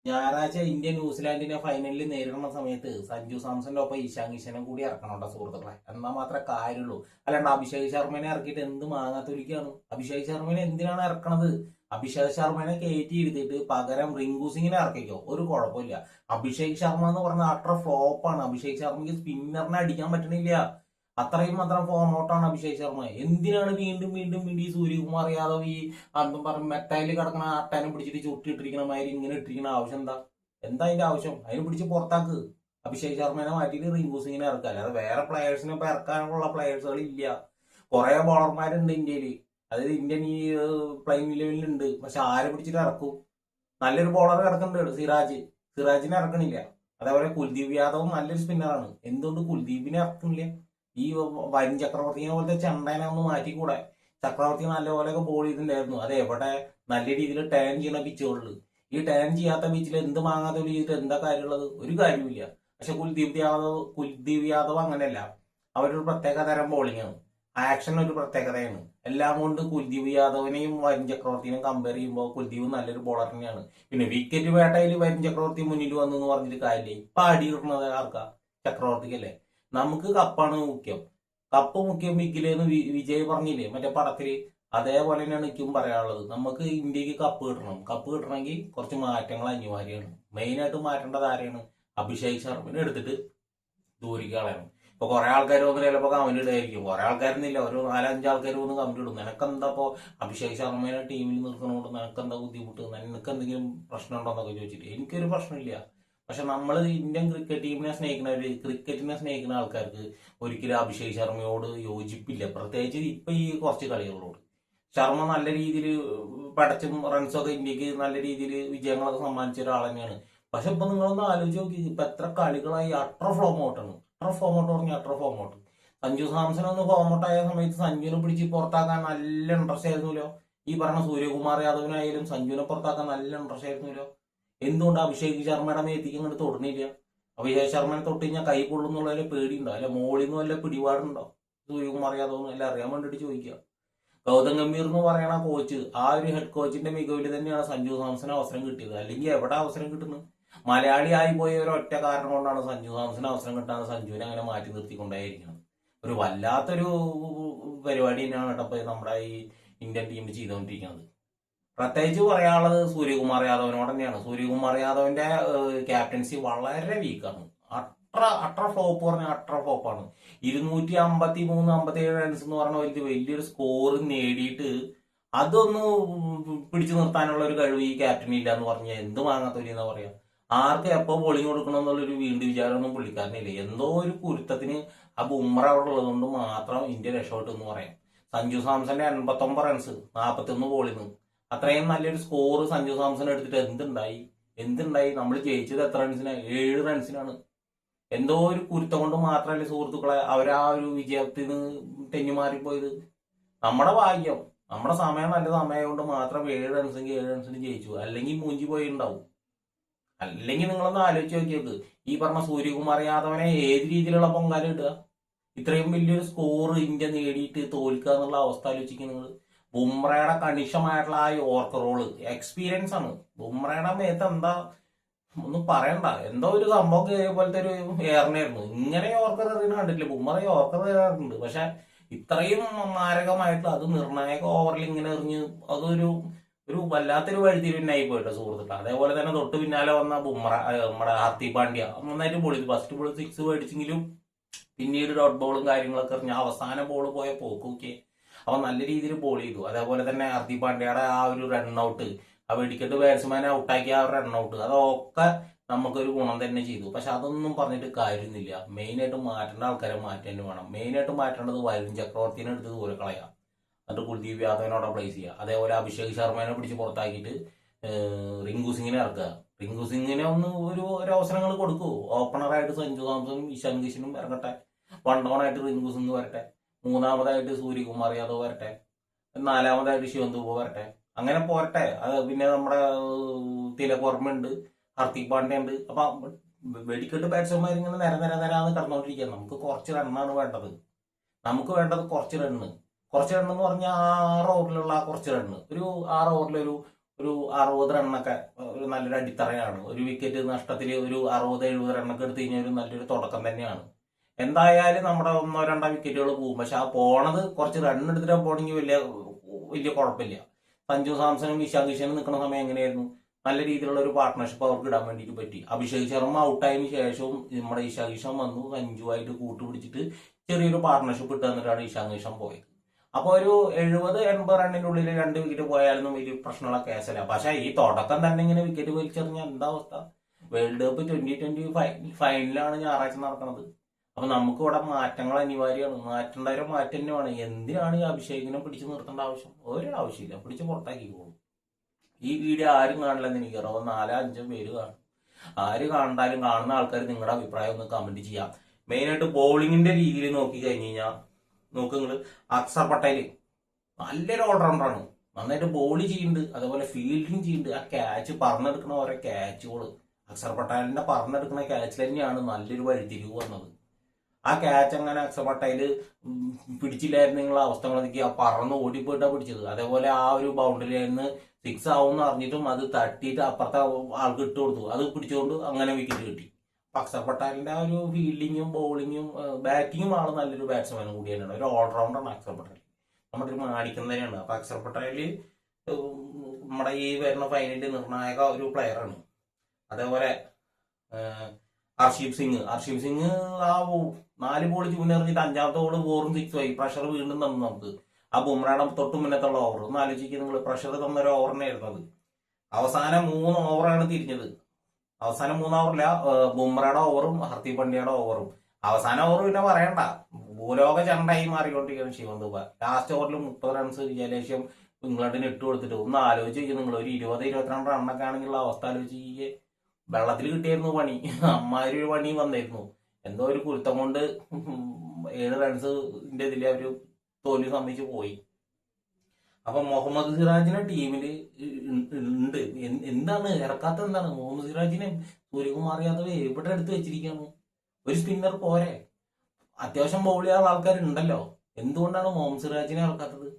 ഞായറാഴ്ച ഇന്ത്യ ന്യൂസിലാൻഡിനെ ഫൈനലിൽ നേരിടുന്ന സമയത്ത് സഞ്ജു സാംസന്റെ ഒപ്പം ഇഷാൻ കിഷനും കൂടി ഇറക്കണോട്ടോ സുഹൃത്തുക്കളെ. എന്നാൽ മാത്രമേ കാര്യമുള്ളൂ. അല്ലാണ്ട് അഭിഷേക് ശർമ്മനെ ഇറക്കിയിട്ട് എന്ത് മാങ്ങാത്തൊലിക്കാണ്. അഭിഷേക് ശർമ്മനെ എന്തിനാണ് ഇറക്കണത്? അഭിഷേക് ശർമ്മനെ കയറ്റി എടുത്തിട്ട് പകരം റിങ്കു സിംഗിനെ ഇറക്കിക്കോ, ഒരു കുഴപ്പമില്ല. അഭിഷേക് ശർമ്മ എന്ന് പറഞ്ഞാൽ അത്ര ഫ്ലോപ്പാണ്. അഭിഷേക് ശർമ്മയ്ക്ക് സ്പിന്നറിനെ അടിക്കാൻ പറ്റണില്ല. അത്രയും മാത്രം ഫോം ഔട്ടാണ് അഭിഷേക് ശർമ്മ. എന്തിനാണ് വീണ്ടും വീണ്ടും വീണ്ടും ഈ സൂര്യകുമാർ യാദവ് ഈ അതും പറഞ്ഞ മെറ്റയിൽ കിടക്കണ അട്ടാനും പിടിച്ചിട്ട് ചുട്ടിട്ടിരിക്കണ മാതിരി ഇങ്ങനെ ഇട്ടിരിക്കണ ആവശ്യം എന്താ? എന്താ അതിന്റെ ആവശ്യം? അതിന് പിടിച്ച് പുറത്താക്ക്. അഭിഷേക് ശർമ്മനെ മാറ്റിയിട്ട് റിങ്കു സിംഗിനെ ഇറക്കുക. അല്ലാതെ വേറെ പ്ലെയേഴ്സിനെ ഇപ്പൊ ഇറക്കാനുള്ള പ്ലെയേഴ്സുകൾ ഇല്ല. കുറെ ബോളർമാരുണ്ട് ഇന്ത്യയിൽ. അതായത് ഇന്ത്യൻ ഈ പ്ലെയിങ് ലെവലിലുണ്ട്. പക്ഷെ ആരെ പിടിച്ചിട്ട് ഇറക്കും? നല്ലൊരു ബോളർ ഇറക്കുന്നുണ്ട്, സിറാജ്. സിറാജിനെ ഇറക്കണില്ല. അതേപോലെ കുൽദീപ് യാദവും നല്ലൊരു സ്പിന്നറാണ്. എന്തുകൊണ്ട് കുൽദീപിനെ ഇറക്കണില്ല? ഈ വരുൺ ചക്രവർത്തിനെ പോലത്തെ ചെണ്ടനെ ഒന്ന് മാറ്റിക്കൂടെ? ചക്രവർത്തി നല്ലപോലെയൊക്കെ ബോൾ ചെയ്തിട്ടുണ്ടായിരുന്നു. അത് എവിടെ? നല്ല രീതിയിൽ ടേൺ ചെയ്യണ പിച്ചുകളിൽ. ഈ ടേൺ ചെയ്യാത്ത പിച്ചിൽ എന്ത് മാങ്ങാതെ ചെയ്തിട്ട് എന്താ കാര്യമുള്ളത്? ഒരു കാര്യമില്ല. പക്ഷെ കുൽദീപ് യാദവ് അങ്ങനെയല്ല. അവരൊരു പ്രത്യേക തരം ബോളിംഗ് ആണ്. ആക്ഷൻ ഒരു പ്രത്യേകതയാണ്. എല്ലാം കൊണ്ട് കുൽദീപ് യാദവിനെയും വരുൺ ചക്രവർത്തിനെയും കമ്പയർ ചെയ്യുമ്പോൾ കുൽദീപ് നല്ലൊരു ബോളർ തന്നെയാണ്. പിന്നെ വിക്കറ്റ് വേട്ടയിൽ വരുൺ ചക്രവർത്തി മുന്നിൽ വന്നു എന്ന് പറഞ്ഞിട്ട് കാര്യമില്ല. ഇപ്പൊ അടി കിട്ടുന്നത് ആർക്കാ? ചക്രവർത്തിക്കല്ലേ. നമുക്ക് കപ്പാണ് മുഖ്യം. കപ്പ് മുഖ്യം വിക്കിലെന്ന് വിജയ് പറഞ്ഞില്ലേ മറ്റേ പടത്തില്? അതേപോലെ തന്നെയാണ് എനിക്കും പറയാനുള്ളത്. നമുക്ക് ഇന്ത്യക്ക് കപ്പ് കിട്ടണം. കപ്പ് കിട്ടണമെങ്കിൽ കുറച്ച് മാറ്റങ്ങൾ അനിവാര്യമാണ്. മെയിനായിട്ട് മാറ്റേണ്ടത് ആരെയാണ്? അഭിഷേക് ശർമ്മനെ എടുത്തിട്ട് ദൂരിക്ക് കളയണം. ഇപ്പൊ കുറെ ആൾക്കാർ വന്ന് ചിലപ്പോ കമന്റ് ഇടായിരിക്കും. കുറെ ആൾക്കാരൊന്നുമില്ല, ഒരു 4-5 ആൾക്കാർ വന്ന് കമന്റ് ഇടും. നിനക്കെന്താ ഇപ്പൊ അഭിഷേക് ശർമ്മനെ ടീമിൽ നിർത്തണോണ്ട് നിനക്കെന്താ ബുദ്ധിമുട്ട്? നിനക്ക് എന്തെങ്കിലും പ്രശ്നം ഉണ്ടോ എന്നൊക്കെ ചോദിച്ചിട്ട്. എനിക്കൊരു പ്രശ്നമില്ല. പക്ഷെ നമ്മൾ ഇന്ത്യൻ ക്രിക്കറ്റ് ടീമിനെ സ്നേഹിക്കുന്നവര്, ക്രിക്കറ്റിനെ സ്നേഹിക്കുന്ന ആൾക്കാർക്ക് ഒരിക്കലും അഭിഷേക് ശർമ്മയോട് യോജിപ്പില്ല. പ്രത്യേകിച്ച് ഇപ്പൊ ഈ കുറച്ച് കളികളോട്. ശർമ്മ നല്ല രീതിയിൽ പടച്ചും റൺസൊക്കെ ഇന്ത്യക്ക് നല്ല രീതിയിൽ വിജയങ്ങളൊക്കെ സമ്മാനിച്ച ഒരാൾ തന്നെയാണ്. പക്ഷെ ഇപ്പൊ നിങ്ങളൊന്ന് ആലോചിച്ച് നോക്കി, ഇപ്പൊ എത്ര കളികളായി അത്ര ഫോം ഔട്ടാണ്. അത്ര ഫോം ഔട്ട് പറഞ്ഞാൽ അത്ര ഫോം ഔട്ട്. സഞ്ജു സാംസൺ ഒന്ന് ഫോം ഔട്ട് ആയ സമയത്ത് സഞ്ജുവിനെ പിടിച്ച് പുറത്താക്കാൻ നല്ല ഇൻട്രസ്റ്റ് ആയിരുന്നല്ലോ. ഈ പറഞ്ഞ സൂര്യകുമാർ യാദവിനായാലും സഞ്ജുവിനെ പുറത്താക്കാൻ നല്ല ഇൻട്രസ്റ്റ് ആയിരുന്നല്ലോ. എന്തുകൊണ്ട് അഭിഷേക് ശർമ്മയുടെ മേത്തേക്ക് ഇങ്ങോട്ട് തൊടുന്നില്ല? അഭിഷേക് ശർമ്മനെ തൊട്ട് കഴിഞ്ഞാൽ കൈ കൊള്ളുന്നുള്ള പേടിയുണ്ടോ? അല്ലെ മോളിൽ നിന്നും വല്ല പിടിപാടുണ്ടോ സൂര്യകുമാർ യാദവ്? അല്ല അറിയാൻ വേണ്ടിട്ട് ചോദിക്കുക. ഗൗതം ഗംഭീർ എന്ന് പറയുന്ന കോച്ച്, ആ ഒരു ഹെഡ് കോച്ചിന്റെ മികവിൽ തന്നെയാണ് സഞ്ജു സാംസന് അവസരം കിട്ടിയത്. അല്ലെങ്കിൽ എവിടെ അവസരം കിട്ടുന്നു? മലയാളി ആയി പോയ ഒരു ഒറ്റ കാരണം കൊണ്ടാണ് സഞ്ജു സാംസന് അവസരം കിട്ടാതെ സഞ്ജുവിനെ അങ്ങനെ മാറ്റി നിർത്തിക്കൊണ്ടേയിരിക്കുന്നത്. ഒരു വല്ലാത്തൊരു പരിപാടി തന്നെയാണ് കേട്ടോ നമ്മുടെ ഈ ഇന്ത്യൻ ടീം ചെയ്തുകൊണ്ടിരിക്കുന്നത്. പ്രത്യേകിച്ച് പറയാനുള്ളത് സൂര്യകുമാർ യാദവിനോട് തന്നെയാണ്. സൂര്യകുമാർ യാദവിന്റെ ക്യാപ്റ്റൻസി വളരെ വീക്കാണ്. അത്ര അത്ര ഫ്ലോപ്പ് പറഞ്ഞാൽ അത്ര ഫ്ലോപ്പാണ്. 253-57 റൺസ് എന്ന് പറഞ്ഞ വലിയൊരു സ്കോർ നേടിയിട്ട് അതൊന്ന് പിടിച്ചു നിർത്താനുള്ള ഒരു കഴിവ് ഈ ക്യാപ്റ്റൻ ഇല്ല എന്ന് പറഞ്ഞാൽ എന്ത് വാങ്ങാത്തൊലി എന്നാ പറയാ? ആർക്ക് എപ്പോ ബോളിംഗ് കൊടുക്കണം എന്നുള്ളൊരു വീണ്ടും വിചാരമൊന്നും പുള്ളിക്കാരനില്ല. എന്തോ ഒരു കുരുത്തത്തിന് ആ ബുംറ അവിടെ ഉള്ളത് കൊണ്ട് മാത്രം ഇന്ത്യ രക്ഷപ്പെട്ടു എന്ന് പറയാം. സഞ്ജു സാംസന്റെ 89 റൺസ് 41 ബോളിൽ. അത്രയും നല്ലൊരു സ്കോർ സഞ്ജു സാംസൺ എടുത്തിട്ട് എന്തുണ്ടായി? നമ്മൾ ജയിച്ചത് എത്ര റൺസിനാണ്? 7 റൺസിനാണ്. എന്തോ ഒരു കുരുത്തം കൊണ്ട് മാത്രമല്ലേ സുഹൃത്തുക്കളെ അവരാ ഒരു വിജയത്തിന് തെന്നിമാറിപ്പോയത്. നമ്മുടെ ഭാഗ്യം, നമ്മുടെ സമയം നല്ല സമയം കൊണ്ട് മാത്രം 7 റൺസിന് ജയിച്ചു. അല്ലെങ്കിൽ മൂഞ്ചി പോയി ഉണ്ടാവും. അല്ലെങ്കിൽ നിങ്ങളൊന്ന് ആലോചിച്ച് നോക്കിയത്, ഈ പറഞ്ഞ സൂര്യകുമാർ യാദവനെ ഏത് രീതിയിലുള്ള പൊങ്കാല ഇടുക? ഇത്രയും വലിയൊരു സ്കോർ ഇന്ത്യ നേടിയിട്ട് തോൽക്കുക എന്നുള്ള അവസ്ഥ ആലോചിക്കുക നിങ്ങൾ. ബുംറയുടെ കണിശമായിട്ടുള്ള ആ യോർക്കർ റോള് എക്സ്പീരിയൻസ് ആണ്. ബുംറയുടെ മേത്ത് എന്താ ഒന്നും പറയണ്ട. എന്തോ ഒരു സംഭവം പോലത്തെ ഒരു എയറിനായിരുന്നു. ഇങ്ങനെ യോർക്കർ എറിയുന്ന കണ്ടിട്ടില്ല. ബുംറ യോർക്കർ എറിയാറുണ്ട്, പക്ഷെ ഇത്രയും മാരകമായിട്ടുള്ള അത് നിർണായക ഓവറിൽ ഇങ്ങനെ എറിഞ്ഞ് അതൊരു ഒരു വല്ലാത്തൊരു വഴിതിരിവിനായി പോയിട്ടോ സുഹൃത്തുക്കൾ. അതേപോലെ തന്നെ തൊട്ട് പിന്നാലെ വന്ന ബുംറ, നമ്മുടെ ഹാർദിക് പാണ്ഡ്യ നന്നായിട്ട് ബോൾ ചെയ്തു. ഫസ്റ്റ് ബോൾ 6 മേടിച്ചെങ്കിലും പിന്നീട് ഡോട്ട് ബോളും കാര്യങ്ങളൊക്കെ എറിഞ്ഞ അവസാന ബോൾ പോയ പോക്കൊക്കെ അവൻ നല്ല രീതിയിൽ ബോൾ ചെയ്തു. അതേപോലെ തന്നെ ഹാർദിക് പാണ്ഡ്യയുടെ ആ ഒരു റൺഔട്ട്, ആ വെടിക്കെട്ട് ബാറ്റ്സ്മാനെ ഔട്ടാക്കിയ ആ റൺഔട്ട്, അതൊക്കെ നമുക്കൊരു ഗുണം തന്നെ ചെയ്തു. പക്ഷെ അതൊന്നും പറഞ്ഞിട്ട് കാര്യമൊന്നുമില്ല. മെയിനായിട്ട് മാറ്റേണ്ട ആൾക്കാരെ മാറ്റേണ്ടി വേണം. മെയിനായിട്ട് മാറ്റേണ്ടത് വരുൺ ചക്രവർത്തിനെ എടുത്ത് ദൂരെ കളയാം. എന്നിട്ട് കുൽദീപ് യാദവിനോടെ പ്ലേസ് ചെയ്യുക. അതേപോലെ അഭിഷേക് ശർമ്മനെ പിടിച്ച് പുറത്താക്കിയിട്ട് റിങ്കു സിംഗിനെ ഇറക്കുക. റിങ്കു സിംഗിനെ ഒന്ന് ഒരു അവസരങ്ങൾ കൊടുക്കൂ. ഓപ്പണറായിട്ട് സഞ്ജു സാംസണും ഇഷാൻ കിഷനും ഇറങ്ങട്ടെ. വൺ ഡൗൺ ആയിട്ട് റിങ്കു സിംഗ് വരട്ടെ. മൂന്നാമതായിട്ട് സൂര്യകുമാർ യാദവ് വരട്ടെ. നാലാമതായിട്ട് ശിവൻ ദുബെ വരട്ടെ. അങ്ങനെ പോരട്ടെ. അത് പിന്നെ നമ്മുടെ തിലക് വർമ്മ ഉണ്ട്, ഹാർദിക് പാണ്ഡ്യ ഉണ്ട്. അപ്പൊ വെടിക്കെട്ട് ബാറ്റ്സ്മാർ ഇങ്ങനെ നിരന്ന് കടന്നുകൊണ്ടിരിക്കുക. നമുക്ക് കുറച്ച് റണ്ണാണ് വേണ്ടത്. നമുക്ക് വേണ്ടത് കുറച്ച് റണ്ണ് എന്ന് പറഞ്ഞാൽ 6 ഓവറിലുള്ള കുറച്ച് റണ്ണ്. ഒരു 6 ഓവറിലൊരു ഒരു 60 റണ്ണൊക്കെ ഒരു നല്ലൊരു അടിത്തറയാണ്. ഒരു വിക്കറ്റ് നഷ്ടത്തിൽ ഒരു 60-70 റണ്ണൊക്കെ എടുത്തു കഴിഞ്ഞാൽ ഒരു നല്ലൊരു തുടക്കം തന്നെയാണ്. എന്തായാലും നമ്മുടെ 1-2 വിക്കറ്റുകൾ പോകും. പക്ഷെ ആ പോണത് കുറച്ച് റൺ എടുത്തിട്ട് പോണെങ്കിൽ വലിയ വലിയ കുഴപ്പമില്ല. സഞ്ജു സാംസണും ഇഷാൻ കിഷനും നിൽക്കുന്ന സമയം എങ്ങനെയായിരുന്നു? നല്ല രീതിയിലുള്ള ഒരു പാർട്ട്ണർഷിപ്പ് അവർക്ക് ഇടാൻ വേണ്ടിയിട്ട് പറ്റി. അഭിഷേക് ശർമ്മ ഔട്ടായതിനു ശേഷവും നമ്മുടെ ഇഷാൻ കിഷൻ വന്നു സഞ്ജുവായിട്ട് കൂട്ടുപിടിച്ചിട്ട് ചെറിയൊരു പാർട്ട്ണർഷിപ്പ് ഇട്ട് തന്നിട്ടാണ് ഇഷാൻ കിഷൻ പോയത്. അപ്പൊ ഒരു 70-80 റണ്ണിന്റെ ഉള്ളിൽ 2 വിക്കറ്റ് പോയാലൊന്നും വലിയ പ്രശ്നമുള്ള കേസല്ല. പക്ഷെ ഈ തുടക്കം തന്നെ ഇങ്ങനെ വിക്കറ്റ് വലിച്ചെറിഞ്ഞാൽ എന്താ അവസ്ഥ? വേൾഡ് കപ്പ് 2020 ഫൈനലാണ് ഞായറാഴ്ച നടക്കുന്നത്. അപ്പൊ നമുക്ക് ഇവിടെ മാറ്റങ്ങൾ അനിവാര്യമാണ്. മാറ്റേണ്ടവരെ മാറ്റം തന്നെയാണ്. എന്തിനാണ് ഈ അഭിഷേകിനെ പിടിച്ചു നിർത്തേണ്ട ആവശ്യം? ഒരു ആവശ്യമില്ല, പിടിച്ച് പുറത്താക്കിക്കോളും. ഈ വീഡിയോ ആരും കാണില്ലെന്ന് എനിക്ക് അറിയാം. 4-5 പേര് കാണും. ആര് കണ്ടാലും കാണുന്ന ആൾക്കാർ നിങ്ങളുടെ അഭിപ്രായം ഒന്ന് കമന്റ് ചെയ്യാം. മെയിനായിട്ട് ബോളിങ്ങിന്റെ രീതിയിൽ നോക്കി കഴിഞ്ഞ് കഴിഞ്ഞാൽ നോക്ക് നിങ്ങൾ, അക്സർ പട്ടേൽ നല്ലൊരു ഓൾറൗണ്ടറാണ്. നന്നായിട്ട് ബോള് ചെയ്യുന്നുണ്ട്, അതേപോലെ ഫീൽഡിങ് ചെയ്യുന്നുണ്ട്. ആ ക്യാച്ച് പറന്നെടുക്കുന്ന ഓരോ ക്യാച്ചുകൾ, അക്സർ പട്ടേലിന്റെ പറന്നെടുക്കുന്ന ക്യാച്ചിൽ തന്നെയാണ് നല്ലൊരു വഴിത്തിരിവ് വന്നത്. ആ ക്യാച്ച് അങ്ങനെ അക്സർ പട്ടേല് പിടിച്ചില്ലായിരുന്നെങ്കിൽ അവസ്ഥകളൊക്കെ പറന്ന് ഓടിപ്പോയിട്ടാ പിടിച്ചത്. അതേപോലെ ആ ഒരു ബൗണ്ടറിയായിരുന്നു 6 ആവുമെന്ന് അറിഞ്ഞിട്ടും അത് തട്ടിയിട്ട് അപ്പുറത്തെ ആൾക്ക് ഇട്ട് കൊടുത്തു. അത് പിടിച്ചുകൊണ്ട് അങ്ങനെ വിക്കറ്റ് കിട്ടി. അക്സർ പട്ടേലിന്റെ ആ ഒരു ഫീൽഡിങ്ങും ബൗളിങ്ങും ബാറ്റിങ്ങും ആള് നല്ലൊരു ബാറ്റ്സ്മാനും കൂടി തന്നെയാണ്. ഒരു ഓൾറൗണ്ടറാണ് അക്സർ പട്ടേൽ. നമ്മുടെ ഒരു മാണിക്കം തന്നെയാണ്. അപ്പൊ അക്സർ പട്ടേല് നമ്മുടെ ഈ വരുന്ന ഫൈനലിൽ നിർണായക ഒരു പ്ലെയറാണ്. അതേപോലെ ഹർഷീപ് സിംഗ് ആ 4 ബോൾ ചൂന്നെറിഞ്ഞിട്ട് 5ാമത്തെ ബോൾ 4ഉം 6ഉം ആയി. പ്രഷർ വീണ്ടും തന്നു നമുക്ക്. ആ ബുംറയുടെ തൊട്ട് മുന്നത്തുള്ള ഓവർ ഒന്ന് ആലോചിക്കുക നിങ്ങൾ. പ്രഷർ തന്നൊരു ഓവറിനായിരുന്നു അത്. അവസാനം 3 ഓവറാണ് തിരിഞ്ഞത്. അവസാനം 3 ഓവറില്ല, ബുംറയുടെ ഓവറും ഹർദിക് പാണ്ഡ്യയുടെ ഓവറും. അവസാന ഓവർ പിന്നെ പറയണ്ട, ഭൂലോക ചണ്ടായി മാറിക്കൊണ്ടിരിക്കുകയാണ് ശിവൻ ദുബ. ലാസ്റ്റ് ഓവറിൽ 30 റൺസ് വിജയലക്ഷ്യം ഇംഗ്ലണ്ടിന് ഇട്ട് കൊടുത്തിട്ട് ഒന്ന് ആലോചിച്ച് നിങ്ങൾ. ഒരു 20-22 റണ്ണൊക്കെ ആണെങ്കിലുള്ള അവസ്ഥ ആലോചിച്ച് വെള്ളത്തിൽ കിട്ടിയായിരുന്നു പണി. അമ്മാതിരി ഒരു പണി വന്നായിരുന്നു. എന്തോ ഒരു കുരുത്തം കൊണ്ട് 7 റൺസിന്റെ ഇതിൽ അവര് തോൽവി സമ്മതിച്ച് പോയി. അപ്പൊ മുഹമ്മദ് സിറാജിനെ ടീമിൽ ഉണ്ട്. എന്താണ് ഇറക്കാത്ത? എന്താണ് മുഹമ്മദ് സിറാജിനെ സൂര്യകുമാർ യാദവ് എവിടെ എടുത്ത് വെച്ചിരിക്കുകയാണ്? ഒരു സ്പിന്നർ പോരെ? അത്യാവശ്യം ബൗൾ ചെയ്യാനുള്ള ആൾക്കാരുണ്ടല്ലോ. എന്തുകൊണ്ടാണ് മുഹമ്മദ് സിറാജിനെ ഇറക്കാത്തത്?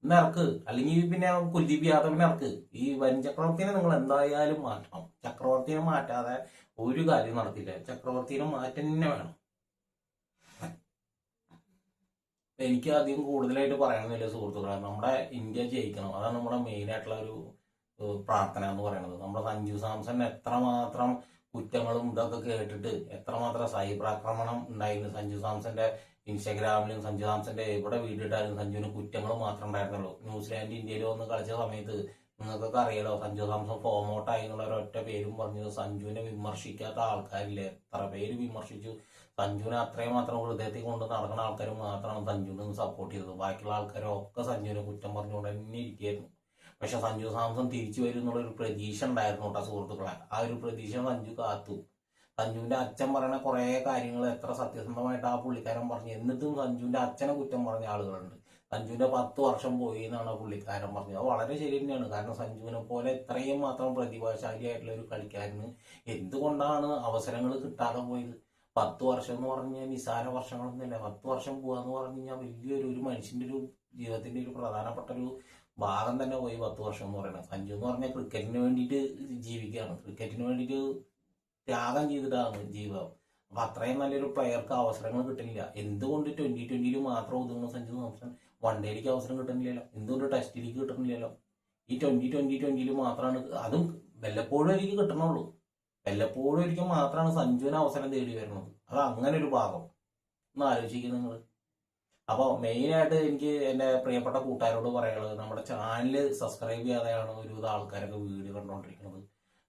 ഒന്ന് ഇറക്ക്. അല്ലെങ്കിൽ പിന്നെ കുൽദീപ് യാദവിനെ ഇറക്ക്. ഈ വൻ ചക്രവർത്തിനെ നിങ്ങൾ എന്തായാലും മാറ്റണം. ചക്രവർത്തിനെ മാറ്റാതെ ഒരു കാര്യം നടത്തില്ല. ചക്രവർത്തിനെ മാറ്റം തന്നെ വേണം. എനിക്ക് അധികം കൂടുതലായിട്ട് പറയണമെന്നില്ല സുഹൃത്തുക്കളെ. നമ്മുടെ ഇന്ത്യ ജയിക്കണം. അതാണ് നമ്മുടെ മെയിൻ ആയിട്ടുള്ള ഒരു പ്രാർത്ഥന എന്ന് പറയുന്നത്. നമ്മുടെ സഞ്ജു സാംസൺ എത്രമാത്രം കുറ്റങ്ങളും ഇതൊക്കെ കേട്ടിട്ട് എത്രമാത്രം സൈബർ ആക്രമണം ഉണ്ടായിരുന്നു. സഞ്ജു സാംസന്റെ ഇൻസ്റ്റാഗ്രാമിലും സഞ്ജു സാംസന്റെ എവിടെ വീഡിയോ ഇട്ടാലും സഞ്ജുവിന് കുറ്റങ്ങൾ മാത്രം ഉണ്ടായിരുന്നുള്ളൂ. ന്യൂസിലാൻഡ് ഇന്ത്യയിൽ വന്ന് കളിച്ച സമയത്ത് നിങ്ങൾക്കൊക്കെ അറിയാലോ, സഞ്ജു സാംസൺ ഫോം ഔട്ട് ആയി എന്നുള്ള ഒരൊറ്റ പേരും പറഞ്ഞത്. സഞ്ജുവിനെ വിമർശിക്കാത്ത ആൾക്കാരില്ലേ? എത്ര പേര് വിമർശിച്ചു. സഞ്ജുവിനെ അത്രയും മാത്രം ഹൃദയത്തിൽ കൊണ്ട് നടക്കുന്ന ആൾക്കാർ മാത്രമാണ് സഞ്ജുവിനെ സപ്പോർട്ട് ചെയ്തത്. ബാക്കിയുള്ള ആൾക്കാരൊക്കെ സഞ്ജുവിനെ കുറ്റം പറഞ്ഞുകൊണ്ട് തന്നെ ഇരിക്കുകയായിരുന്നു. പക്ഷെ സഞ്ജു സാംസൺ തിരിച്ചു വരും എന്നുള്ളൊരു പ്രതീക്ഷ ഉണ്ടായിരുന്നു കേട്ടോ സുഹൃത്തുക്കളെ. ആ ഒരു പ്രതീക്ഷ സഞ്ജു കാത്തു. സഞ്ജുവിന്റെ അച്ഛൻ പറയുന്ന കുറെ കാര്യങ്ങൾ എത്ര സത്യസന്ധമായിട്ട് ആ പുള്ളിക്കാരൻ പറഞ്ഞു. എന്നിട്ടും സഞ്ജുവിന്റെ അച്ഛനെ കുറ്റം പറഞ്ഞ ആളുകളുണ്ട്. സഞ്ജുവിന്റെ 10 വർഷം പോയി എന്നാണ് പുള്ളിക്കാരൻ പറഞ്ഞത്. അത് വളരെ ശരി തന്നെയാണ്. കാരണം സഞ്ജുവിനെ പോലെ ഇത്രയും മാത്രം പ്രതിഭാശാലിയായിട്ടുള്ള ഒരു കളിക്കാരന് എന്തുകൊണ്ടാണ് അവസരങ്ങൾ കിട്ടാതെ പോയത്? 10 വർഷം എന്ന് പറഞ്ഞു കഴിഞ്ഞാൽ നിസ്സാര വർഷങ്ങളൊന്നുമില്ല. 10 വർഷം പോവാന്ന് പറഞ്ഞു കഴിഞ്ഞാൽ ഒരു മനുഷ്യന്റെ ഒരു ജീവിതത്തിന്റെ ഒരു പ്രധാനപ്പെട്ട ഒരു ഭാഗം തന്നെ പോയി 10 വർഷം എന്ന് പറയുന്നത്. സഞ്ജു എന്ന് പറഞ്ഞാൽ ക്രിക്കറ്റിന് വേണ്ടിയിട്ട് ജീവിക്കുകയാണ്. ക്രിക്കറ്റിന് വേണ്ടിയിട്ട് ത്യാഗം ചെയ്തിട്ടാണ് ജീവിതം. അപ്പൊ അത്രയും നല്ലൊരു പ്ലെയർക്ക് അവസരങ്ങൾ കിട്ടുന്നില്ല. എന്തുകൊണ്ട് 2020 മാത്രം ഒതുങ്ങുന്ന സഞ്ജു സാംസൺ വൺ ഡേയിലേക്ക് അവസരം കിട്ടുന്നില്ലല്ലോ? എന്തുകൊണ്ട് ടെസ്റ്റിലേക്ക് കിട്ടുന്നില്ലല്ലോ? ഈ 2020 മാത്രമാണ്. അതും വല്ലപ്പോഴും എനിക്ക് കിട്ടണുള്ളൂ. വല്ലപ്പോഴും ഒരിക്കൽ മാത്രമാണ് സഞ്ജുവിന് അവസരം തേടി വരുന്നത്. അത് അങ്ങനെ ഒരു ഭാഗം ഒന്ന് ആലോചിക്കുക നിങ്ങൾ. അപ്പോൾ മെയിനായിട്ട് എനിക്ക് എൻ്റെ പ്രിയപ്പെട്ട കൂട്ടുകാരോട് പറയാനുള്ളത്, നമ്മുടെ ചാനൽ സബ്സ്ക്രൈബ് ചെയ്യാതെയാണ് ഒരുവിധ ആൾക്കാരൊക്കെ വീഡിയോ കണ്ടുകൊണ്ടിരിക്കുന്നത്.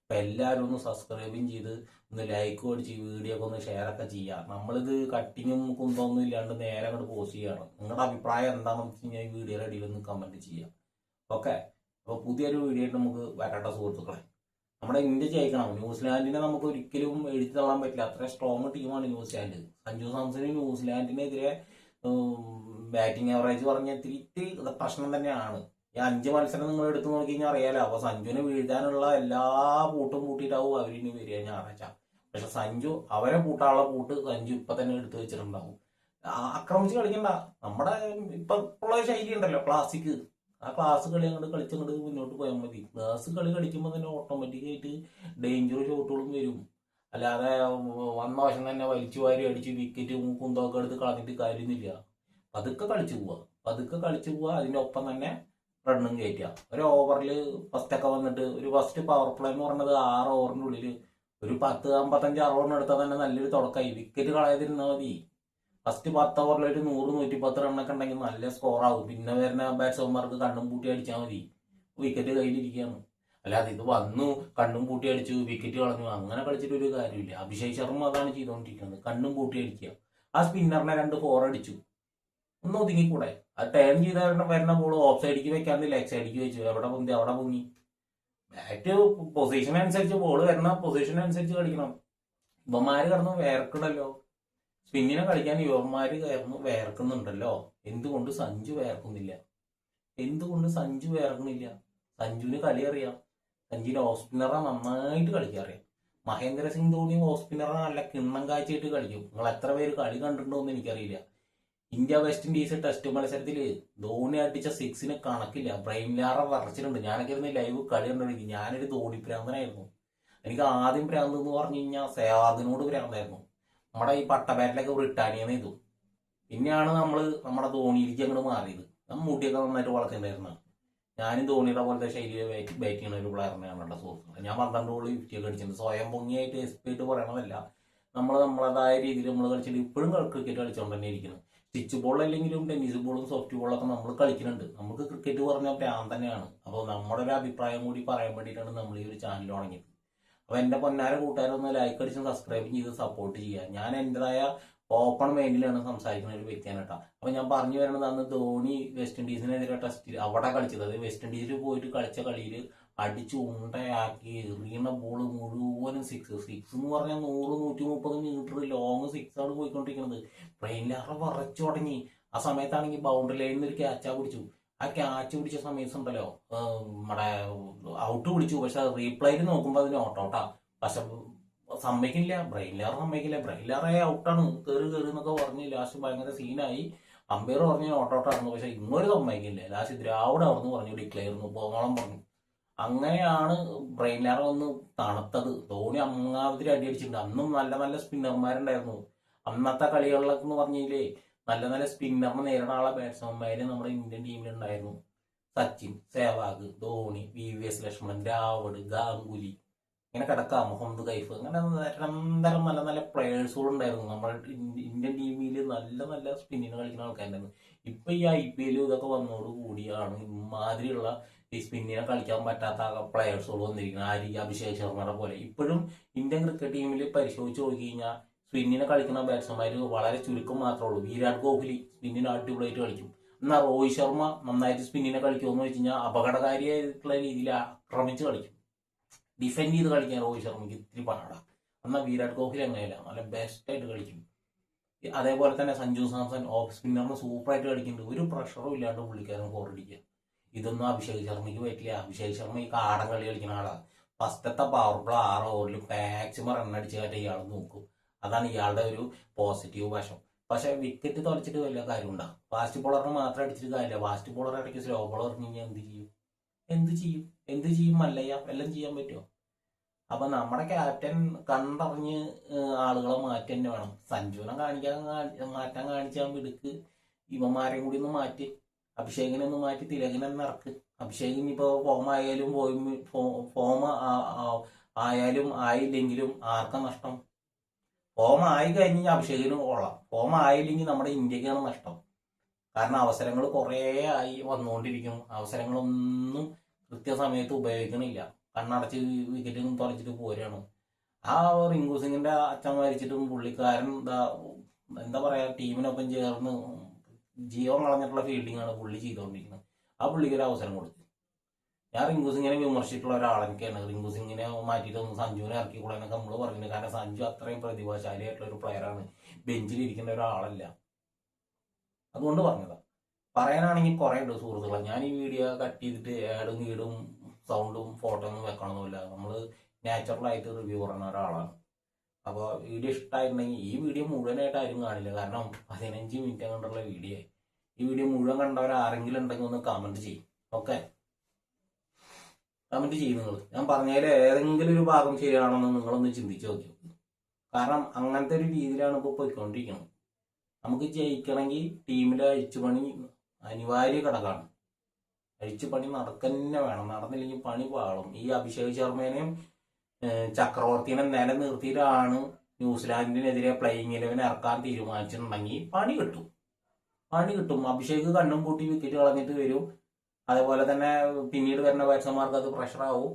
അപ്പം എല്ലാവരും ഒന്ന് സബ്സ്ക്രൈബും ചെയ്ത് ഒന്ന് ലൈക്കും അടിച്ച് വീഡിയോ ഒക്കെ ഒന്ന് ഷെയർ ഒക്കെ ചെയ്യാം. നമ്മളിത് കട്ടിങ്ങും കുന്തമൊന്നും ഇല്ലാണ്ട് നേരെ അങ്ങോട്ട് പോസ്റ്റ് ചെയ്യണം. നിങ്ങളുടെ അഭിപ്രായം എന്താണെന്ന് വെച്ച് കഴിഞ്ഞാൽ ഈ വീഡിയോയുടെ അടിയിൽ ഒന്ന് കമൻറ്റ് ചെയ്യാം. ഓക്കെ, അപ്പോൾ പുതിയൊരു വീഡിയോ ആയിട്ട് നമുക്ക് വരട്ടെ സുഹൃത്തുക്കളെ. നമ്മുടെ ഇന്ത്യ ജയിക്കണം. ന്യൂസിലാൻഡിനെ നമുക്ക് ഒരിക്കലും എഴുതി തള്ളാൻ പറ്റില്ല. അത്ര സ്ട്രോങ് ടീമാണ് ന്യൂസിലാൻഡ്. സഞ്ജു സാംസന് ന്യൂസിലാൻഡിനെതിരെ ബാറ്റിംഗ് ആവറേജ് പറഞ്ഞ ഇത്തിരി പ്രശ്നം തന്നെയാണ്. ഈ 5 മത്സരം നിങ്ങൾ എടുത്തു നോക്കി കഴിഞ്ഞാൽ അറിയാലോ. അപ്പൊ സഞ്ജുവിനെ വീഴ്ത്താനുള്ള എല്ലാ പൂട്ടും പൂട്ടിയിട്ടാവും അവരിനി വരിക ഞായറാഴ്ച. പക്ഷെ സഞ്ജു അവരെ പൂട്ടാനുള്ള പൂട്ട് സഞ്ജു ഇപ്പൊ തന്നെ എടുത്തു വെച്ചിട്ടുണ്ടാവും. ആക്രമിച്ച് കളിക്കണ്ട. നമ്മുടെ ഇപ്പൊ ഉള്ള ശൈലി ഉണ്ടല്ലോ, ക്ലാസിക്, ആ ക്ലാസ് കളി അങ്ങോട്ട് കളിച്ചങ്ങോട്ട് മുന്നോട്ട് പോയാൽ മതി. ക്ലാസ് കളി കളിക്കുമ്പോൾ തന്നെ ഓട്ടോമാറ്റിക്കായിട്ട് ഡേഞ്ചർ ഷോട്ടുകളും വരും. അല്ലാതെ വന്ന വശം തന്നെ വലിച്ചു വാരി അടിച്ച് വിക്കറ്റ് കുന്തൊക്കെ എടുത്ത് കളഞ്ഞിട്ട് കാര്യമൊന്നുമില്ല. പതുക്കെ കളിച്ചു പോവുക, പതുക്കെ കളിച്ചു പോവുക. അതിൻ്റെ ഒപ്പം തന്നെ റണ്ണും കയറ്റുക. ഒരു ഓവറിൽ ഫസ്റ്റൊക്കെ വന്നിട്ട് ഒരു ഫസ്റ്റ് പവർ പ്ലേ എന്ന് പറയുന്നത് 6 ഓവറിൻ്റെ ഉള്ളിൽ ഒരു 10-55-60 എടുത്താൽ തന്നെ നല്ലൊരു തുടക്കമായി. വിക്കറ്റ് കളയാതിരുന്നാൽ മതി. ഫസ്റ്റ് 10 ഓവറിൽ ഒരു 100-110 റണ്ണൊക്കെ ഉണ്ടെങ്കിൽ നല്ല സ്കോറാവും. പിന്നെ വരുന്ന ബാറ്റ്സ്മാൻമാർക്ക് കണ്ണും പൂട്ടി അടിച്ചാൽ മതി, വിക്കറ്റ് കയ്യിലിരിക്കുകയാണ്. അല്ലാതെ ഇത് വന്നു കണ്ണും പൂട്ടി അടിച്ചു വിക്കറ്റ് കളഞ്ഞു അങ്ങനെ കളിച്ചിട്ട് ഒരു കാര്യമില്ല. അഭിഷേക് ശർമ്മ അതാണ് ചെയ്തുകൊണ്ടിരിക്കുന്നത്, കണ്ണും പൂട്ടി അടിക്കുക. ആ സ്പിന്നറിനെ 2 4 അടിച്ചു, ഒന്ന് ഒതുങ്ങിക്കൂടെ? അത് ടേൺ ചെയ്ത വരുന്ന ബോൾ ഓഫ് സൈഡിക്ക് വെക്കാണ്ട് ലെഗ് സൈഡിക്ക് വെച്ചു. എവിടെ പൊന്തി അവിടെ പൊങ്ങി. ബാറ്റ് പൊസിഷൻ അനുസരിച്ച് ബോൾ വരുന്ന പൊസിഷൻ അനുസരിച്ച് കളിക്കണം. ഇവന്മാര് കിടന്ന് വേർക്കണല്ലോ, സ്പിന്നിനെ കളിക്കാൻ യുവന്മാര് കയറുന്നു വേർക്കുന്നുണ്ടല്ലോ. എന്തുകൊണ്ട് സഞ്ജു വേർക്കുന്നില്ല? എന്തുകൊണ്ട് സഞ്ജു വേർക്കുന്നില്ല? സഞ്ജുവിന് കളി അറിയാം. സഞ്ജുവിന് ഓഫ് സ്പിന്നറെ നന്നായിട്ട് കളിക്കാൻ അറിയാം. മഹേന്ദ്ര സിംഗ് ധോണി ഓഫ് സ്പിന്നറെ നല്ല കിണ്ണം കാഴ്ചയായിട്ട് കളിക്കും. നിങ്ങൾ എത്ര പേര് കളി കണ്ടിട്ടുണ്ടോ എന്ന് എനിക്കറിയില്ല. ഇന്ത്യ വെസ്റ്റ് ഇൻഡീസ് ടെസ്റ്റ് മത്സരത്തിൽ ധോണി അടിച്ച 6 കണക്കില്ല. ബ്രെയിൻ ലാറ വരച്ചിട്ടുണ്ട്. ഞാനൊക്കെ ഇരുന്ന് ലൈവ് കളി കണ്ടിരിക്കും. ഞാനൊരു ധോണി ഭ്രാന്തനായിരുന്നു. എനിക്ക് ആദ്യം ഭ്രാന്ത് എന്ന് പറഞ്ഞു കഴിഞ്ഞാൽ സേവാഗിനോട് ഭ്രാന്തായിരുന്നു. നമ്മുടെ ഈ പട്ടബാറ്റിലൊക്കെ ബ്രിട്ടാനിയെന്ന് ചെയ്തു. പിന്നെയാണ് നമ്മുടെ ധോണിയിലേക്ക് അങ്ങോട്ട് മാറിയത്. നമ്മൾ മുടിയൊക്കെ നന്നായിട്ട് വളർത്തിണ്ടായിരുന്നു. ഞാനും ധോണിയുടെ പോലത്തെ ശൈലിയിൽ ബാറ്റ് ചെയ്യുന്ന ഒരു പ്ലെയറിനെയാണുള്ള സുഹൃത്തുക്കൾ. ഞാൻ 12 ബോൾ 50 ഒക്കെ അടിച്ചിട്ടുണ്ട്. സ്വയം പൊങ്ങിയായിട്ട് എക്സ്പെർട്ട് പറയണതല്ല. നമ്മളതായ രീതിയിൽ നമ്മൾ കളിച്ചിട്ട് ഇപ്പോഴും ക്രിക്കറ്റ് കളിച്ചുകൊണ്ട് തന്നെ ഇരിക്കുന്നത്. സ്റ്റിച്ച് ബോൾ അല്ലെങ്കിലും ടെന്നീസ് ബോളും സോഫ്റ്റ് ബോളൊക്കെ നമ്മൾ കളിക്കുന്നുണ്ട്. നമുക്ക് ക്രിക്കറ്റ് പറഞ്ഞാൽ പ്രാന്ത് തന്നെയാണ്. അപ്പോൾ നമ്മുടെ ഒരു അഭിപ്രായം കൂടി പറയാൻ വേണ്ടിയിട്ടാണ് നമ്മൾ ഈ ഒരു ചാനൽ തുടങ്ങിയത്. അപ്പോൾ എൻ്റെ പൊന്നാര കൂട്ടുകാരൊന്ന് ലൈക്ക് അടിച്ചും സബ്സ്ക്രൈബ് ചെയ്ത് സപ്പോർട്ട് ചെയ്യുക. ഞാൻ എൻ്റെതായ ഓപ്പൺ മൈൻഡിലാണ് സംസാരിക്കുന്ന ഒരു വ്യക്തിയാണ് കേട്ടോ. അപ്പോൾ ഞാൻ പറഞ്ഞു വരുന്നത്, അന്ന് ധോണി വെസ്റ്റ് ഇൻഡീസിനെതിരെ ടെസ്റ്റിൽ അവിടെ കളിച്ചത്, അത് വെസ്റ്റ് ഇൻഡീസിൽ പോയിട്ട് കളിച്ച കളിയിൽ അടിച്ച് ഉണ്ടയാക്കി എറിയുന്ന ബോൾ മുഴുവനും സിക്സ് എന്ന് പറഞ്ഞാൽ 100-130 മീറ്റർ ലോങ് 6 ആണ് പോയിക്കൊണ്ടിരിക്കുന്നത്. ബ്രെയിനിലേറെ വിറച്ചു തുടങ്ങി. ആ സമയത്താണെങ്കിൽ ബൗണ്ടറി ലൈനിൽ നിന്ന് ഒരു ക്യാച്ചാ പിടിച്ചു. ആ ക്യാച്ച് പിടിച്ച സമയത്തുണ്ടല്ലോ നമ്മുടെ ഔട്ട് പിടിച്ചു. പക്ഷെ റീപ്ലേയിൽ നോക്കുമ്പോൾ അതിന് ഔട്ടാ. പക്ഷെ സമ്മതിക്കില്ല, ബ്രെയിൻലാർ സമ്മതിക്കില്ല. ബ്രെയിൻലാറെ ഔട്ടാണ്, കയറി എന്നൊക്കെ പറഞ്ഞ് ലാസ്റ്റ് ഭയങ്കര സീനായി. അമ്പയർ പറഞ്ഞ് ഔട്ടായിരുന്നു. പക്ഷെ ഇങ്ങൊരു സമ്മതിക്കില്ല. ലാസ്റ്റ് ദ്രാവിഡ് അവിടുന്ന് പറഞ്ഞു ഡിക്ലെയർ പോകണം പറഞ്ഞു. അങ്ങനെയാണ് ബ്രെയിൻലാർ ഒന്ന് തണുത്തത്. ധോണി അങ്ങാവതിരി അടിച്ചിട്ടുണ്ട്. അന്നും നല്ല നല്ല സ്പിന്നർമാരുണ്ടായിരുന്നു. അന്നത്തെ കളികളിലൊക്കെ എന്ന് പറഞ്ഞില്ലേ, നല്ല നല്ല സ്പിന്നറിനെ നേരിടാനുള്ള ബാറ്റ്സ്മാൻമാര് നമ്മുടെ ഇന്ത്യൻ ടീമിലുണ്ടായിരുന്നു. സച്ചിൻ, സെവാഗ്, ധോണി, VVS ലക്ഷ്മൺ, ദ്രാവിഡ്, ഗാംഗുലി, ഇങ്ങനെ കിടക്കാം, മുഹമ്മദ് കൈഫ്, അങ്ങനെ നിരന്തരം നല്ല നല്ല പ്ലെയേഴ്സുകളുണ്ടായിരുന്നു നമ്മുടെ ഇന്ത്യൻ ടീമിൽ. നല്ല നല്ല സ്പിന്നിന് കളിക്കുന്ന ആൾക്കാരുണ്ടായിരുന്നു. ഇപ്പൊ ഈ IPL ഇതൊക്കെ വന്നതോടുകൂടിയാണ് ഇമാതിരിയുള്ള ഈ സ്പിന്നിനെ കളിക്കാൻ പറ്റാത്ത പ്ലെയേഴ്സുകൾ വന്നിരിക്കുന്നത്. അഭിഷേക് ശർമ്മയുടെ പോലെ. ഇപ്പോഴും ഇന്ത്യൻ ക്രിക്കറ്റ് ടീമിൽ പരിശോധിച്ച് നോക്കി കഴിഞ്ഞാൽ സ്പിന്നിനെ കളിക്കുന്ന ബാറ്റ്സ്മാൻമാർ വളരെ ചുരുക്കം മാത്രമേ ഉള്ളൂ. വിരാട് കോഹ്ലി സ്പിന്നിന് അടിപൊളിയായിട്ട് കളിക്കും. എന്നാൽ രോഹിത് ശർമ്മ നന്നായിട്ട് സ്പിന്നിനെ കളിക്കുമെന്ന് വെച്ച് കഴിഞ്ഞാൽ അപകടകാരിയായിട്ടുള്ള രീതിയിൽ ആക്രമിച്ച് കളിക്കും. ഡിഫെൻഡ് ചെയ്ത് കളിക്കാൻ രോഹിത് ശർമ്മയ്ക്ക് ഇത്തിരി പാടാണ്. എന്നാൽ വിരാട് കോഹ്ലി അങ്ങനെയല്ല, നല്ല ബെസ്റ്റായിട്ട് കളിക്കും. അതേപോലെ തന്നെ സഞ്ജു സാംസൺ ഓഫ് സ്പിന്നറിന് സൂപ്പറായിട്ട് കളിക്കുന്നുണ്ട്. ഒരു പ്രഷറും ഇല്ലാണ്ട് പുള്ളിക്കാരൻ ഫോറടിക്കുക. ഇതൊന്നും അഭിഷേക് ശർമ്മയ്ക്ക് പറ്റില്ല. അഭിഷേക് ശർമ്മ ഈ കാടൻ കളി കളിക്കുന്ന ആളാണ്. ഫസ്റ്റത്തെ പവർ പ്ലേ 6 ഓവറിൽ മാക്സിമം റണ്ണടിച്ച് കാട്ടി ഇയാൾ നോക്കും. അതാണ് ഇയാളുടെ ഒരു പോസിറ്റീവ് വശം. പക്ഷെ വിക്കറ്റ് തുളച്ചിട്ട് വലിയ കാര്യമുണ്ടാ. ഫാസ്റ്റ് ബോളറിന് മാത്രം അടിച്ചിട്ട് കാര്യമില്ല. ഫാസ്റ്റ് ബോളർ ഇടയ്ക്ക് സ്ലോ ബോളർ എറിഞ്ഞു കഴിഞ്ഞാൽ എന്ത് ചെയ്യും മല്ലയ്യ? എല്ലാം ചെയ്യാൻ പറ്റുമോ? അപ്പൊ നമ്മുടെ ക്യാപ്റ്റൻ കണ്ടറിഞ്ഞ് ആളുകളെ മാറ്റി തന്നെ വേണം. സഞ്ജുവിനെ മാറ്റാൻ കാണിച്ചാൽ മിടുക്ക്. ഇവന്മാരെയും കൂടി ഒന്ന് മാറ്റി, അഭിഷേകിനെ ഒന്ന് മാറ്റി തിലകനെ ഇറക്ക്. അഭിഷേകിന് ഇപ്പൊ ഫോം ആയാലും ഫോം ആയാലും ആയില്ലെങ്കിലും ആർക്കാ നഷ്ടം? ഫോം ആയി കഴിഞ്ഞാൽ അഭിഷേകിന് കൊള്ളാം. ഫോം ആയില്ലെങ്കിൽ നമ്മുടെ ഇന്ത്യക്കാണ് നഷ്ടം. കാരണം അവസരങ്ങൾ കുറേ ആയി വന്നുകൊണ്ടിരിക്കും. അവസരങ്ങളൊന്നും കൃത്യസമയത്ത് ഉപയോഗിക്കണില്ല. കണ്ണടച്ച് വിക്കറ്റ് തുറച്ചിട്ട് പോരാണ്. ആ റിങ്കു സിംഗിന്റെ അച്ഛൻ മരിച്ചിട്ടും പുള്ളിക്കാരൻ എന്താ പറയാ, ടീമിനൊപ്പം ചേർന്ന് ജീവൻ കളഞ്ഞിട്ടുള്ള ഫീൽഡിംഗ് ആണ് പുള്ളി ചെയ്തുകൊണ്ടിരിക്കുന്നത്. ആ പുള്ളിക്ക് ഒരു അവസരം കൊടുത്തു. ഞാൻ റിങ്കു സിംഗിനെ വിമർശിച്ചിട്ടുള്ള ഒരാളൊക്കെയാണ്. റിങ്കു സിംഗിനെ മാറ്റിയിട്ട് സഞ്ജുവിനെ ഇറക്കിക്കൂടെ എന്നൊക്കെ നമ്മൾ പറയുന്നത്. കാരണം സഞ്ജു അത്രയും പ്രതിഭാശാലിയായിട്ടുള്ള ഒരു പ്ലെയറാണ്, ബെഞ്ചിലിരിക്കുന്ന ഒരാളല്ല. അതുകൊണ്ട് പറഞ്ഞതാ. പറയാനാണെങ്കിൽ കുറെ ഉണ്ട് സുഹൃത്തുക്കളെ. ഞാൻ ഈ വീഡിയോ കട്ട് ചെയ്തിട്ട് ആഡും ഗീടും സൗണ്ടും ഫോട്ടോ ഒന്നും വെക്കണമെന്നില്ല. നമ്മൾ നാച്ചുറലായിട്ട് റിവ്യൂ പറയുന്ന ഒരാളാണ്. അപ്പോൾ വീഡിയോ ഇഷ്ടമായിട്ടുണ്ടെങ്കിൽ ഈ വീഡിയോ മുഴുവനായിട്ട് ആരും കാണില്ല. കാരണം 15 മിനിറ്റ് കൊണ്ടുള്ള വീഡിയോ. ഈ വീഡിയോ മുഴുവൻ കണ്ടവർ ആരെങ്കിലും ഉണ്ടെങ്കിൽ ഒന്ന് കമൻറ്റ് ചെയ്യും. ഓക്കെ, കമന്റ് ചെയ്യും നിങ്ങൾ. ഞാൻ പറഞ്ഞതിൽ ഏതെങ്കിലും ഒരു ഭാഗം ശരിയാണെന്ന് നിങ്ങളൊന്ന് ചിന്തിച്ച് നോക്കി. കാരണം അങ്ങനത്തെ ഒരു രീതിയിലാണ് ഇപ്പോൾ പോയിക്കൊണ്ടിരിക്കുന്നത്. നമുക്ക് ജയിക്കണമെങ്കിൽ ടീമിലെ അഴിച്ചുപണി അനിവാര്യ ഘടകമാണ്. അഴിച്ചുപണി നടക്കന്നെ വേണം. നടന്നില്ലെങ്കിൽ പണി പാളും. ഈ അഭിഷേക് ശർമ്മേനെയും ചക്രവർത്തിനെ നിലനിർത്തിയിട്ടാണ് ന്യൂസിലാൻഡിനെതിരെ പ്ലേയിങ് 11 ഇറക്കാൻ തീരുമാനിച്ചിട്ടുണ്ടെങ്കിൽ പണി കിട്ടും. അഭിഷേക് കണ്ണും പൂട്ടി വിക്കറ്റ് കളഞ്ഞിട്ട് വരും. അതേപോലെ തന്നെ പിന്നീട് വരുന്ന ബാറ്റ്സ്മാർക്ക് അത് പ്രഷറാവും.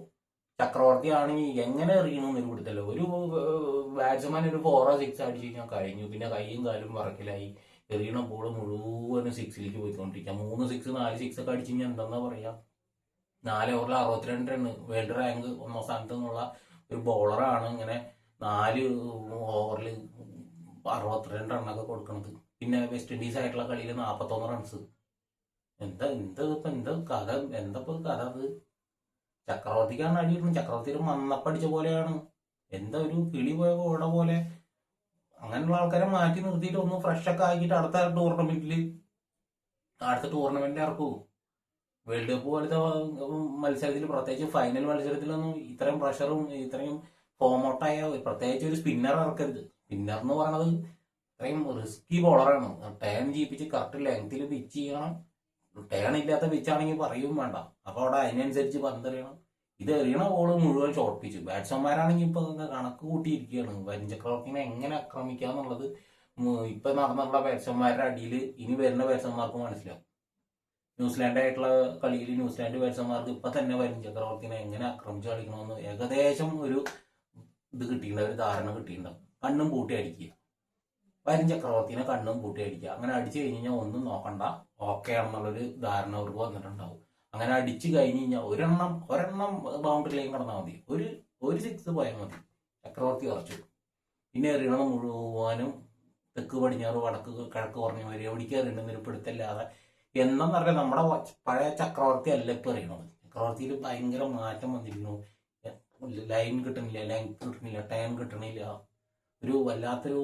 ചക്രവർത്തി ആണെങ്കിൽ എങ്ങനെ എറിയണമെന്ന് ഒരു പിടുത്തല്ലോ. ഒരു ബാറ്റ്സ്മാൻ ഒരു 4 or 6 അടിച്ചു കഴിഞ്ഞാൽ കഴിഞ്ഞു. പിന്നെ കൈയും കാലും വറക്കിലായി. എറിയണ ബോൾ മുഴുവനും 6ലേക്ക് പോയിക്കൊണ്ടിരിക്കാം. 3 6 4 6 ഒക്കെ അടിച്ചു കഴിഞ്ഞാൽ എന്താ പറയാ, 4 ഓവറിൽ 62 റൺ, വേൾഡ് റാങ്ക് 1ാം സ്ഥാനത്ത് നിന്നുള്ള ഒരു ബോളറാണ് ഇങ്ങനെ 4 ഓവറിൽ 62 റണ്ണൊക്കെ കൊടുക്കുന്നത്. പിന്നെ വെസ്റ്റ് ഇൻഡീസ് ആയിട്ടുള്ള കളിയിൽ 41 റൺസ്. എന്താ കഥ അത്? ചക്രവർത്തിക്കാണ് അടി കിട്ടുന്നത്. ചക്രവർത്തി ഒരു മന്നപ്പടിച്ച പോലെയാണ്. എന്താ ഒരു കിളി പോയ ഓട പോലെ. അങ്ങനെയുള്ള ആൾക്കാരെ മാറ്റി നിർത്തിയിട്ട് ഒന്ന് ഫ്രഷ് ഒക്കെ ആക്കിയിട്ട് അടുത്ത ടൂർണമെന്റ് ഇറക്കൂ. വേൾഡ് കപ്പ് പോലത്തെ മത്സരത്തിൽ, പ്രത്യേകിച്ച് ഫൈനൽ മത്സരത്തിലൊന്നും ഇത്രയും പ്രഷറും ഇത്രയും ഫോമൗട്ടായ പ്രത്യേകിച്ച് ഒരു സ്പിന്നർ ഇറക്കരുത്. സ്പിന്നർ എന്ന് പറയുന്നത് ഇത്രയും റിസ്കി ബോളറാണ്. ടേൺ ചെയ്യിപ്പിച്ച് കറക്റ്റ് ലെങ്ത്തിൽ പിച്ച് ചെയ്യണം. ടേൺ ഇല്ലാത്ത പിച്ചാണെങ്കിൽ പറയും വേണ്ട. അപ്പൊ അവിടെ അതിനനുസരിച്ച് പന്തെറിയണം. ഇത് എറിയണ ബോള് മുഴുവൻ ഷോർട്ട് പിച്ച്. ബാറ്റ്സ്മാൻമാരാണെങ്കിൽ ഇപ്പൊ കണക്ക് കൂട്ടിയിരിക്കുകയാണ് വരും ചക്രവർത്തിനെ എങ്ങനെ ആക്രമിക്കാന്നുള്ളത്. ഇപ്പൊ നടന്നുള്ള ബാറ്റ്സ്മാൻമാരുടെ അടിയിൽ ഇനി വരുന്ന ബാറ്റ്സ്മാൻമാർക്ക് മനസ്സിലാവും. ന്യൂസിലാൻഡായിട്ടുള്ള കളിയിൽ ന്യൂസിലാൻഡ് ബാറ്റ്സ്മാൻമാർക്ക് ഇപ്പൊ തന്നെ വരും ചക്രവർത്തിനെ എങ്ങനെ ആക്രമിച്ച് കളിക്കണമെന്ന് ഏകദേശം ഒരു ഇത് കിട്ടിയിട്ടുണ്ടാവും, ഒരു ധാരണ കിട്ടിയിട്ടുണ്ടാവും. കണ്ണും പൂട്ടി അടിക്കുക, വരും ചക്രവർത്തിനെ കണ്ണും പൂട്ടി അടിക്കുക. അങ്ങനെ അടിച്ചു കഴിഞ്ഞ് കഴിഞ്ഞാൽ ഒന്നും നോക്കണ്ട, ഓക്കെ ആണെന്നുള്ളൊരു ധാരണ അവർക്ക് വന്നിട്ടുണ്ടാവും. അങ്ങനെ അടിച്ചു കഴിഞ്ഞ് കഴിഞ്ഞാൽ ഒരെണ്ണം ബൗണ്ടറി ലൈൻ കടന്നാൽ മതി, ഒരു 6 പോയാൽ മതി, ചക്രവർത്തി കുറച്ചു. പിന്നെ എറിയണത് മുഴുവനും തെക്ക് പടിഞ്ഞാറ് വടക്ക് കിഴക്ക് കുറഞ്ഞ വരെ എവിടേക്ക് എറിയണമെന്നൊരു പിടുത്തല്ലാതെ. എന്നും പറഞ്ഞാൽ നമ്മുടെ പഴയ ചക്രവർത്തി അല്ല ഇപ്പൊ എറിയണത്. ചക്രവർത്തിയിൽ ഭയങ്കര മാറ്റം വന്നിരിക്കുന്നു. ലൈൻ കിട്ടണില്ല, ലെങ്ത് കിട്ടണില്ല, ടൈം കിട്ടണില്ല. ഒരു വല്ലാത്തൊരു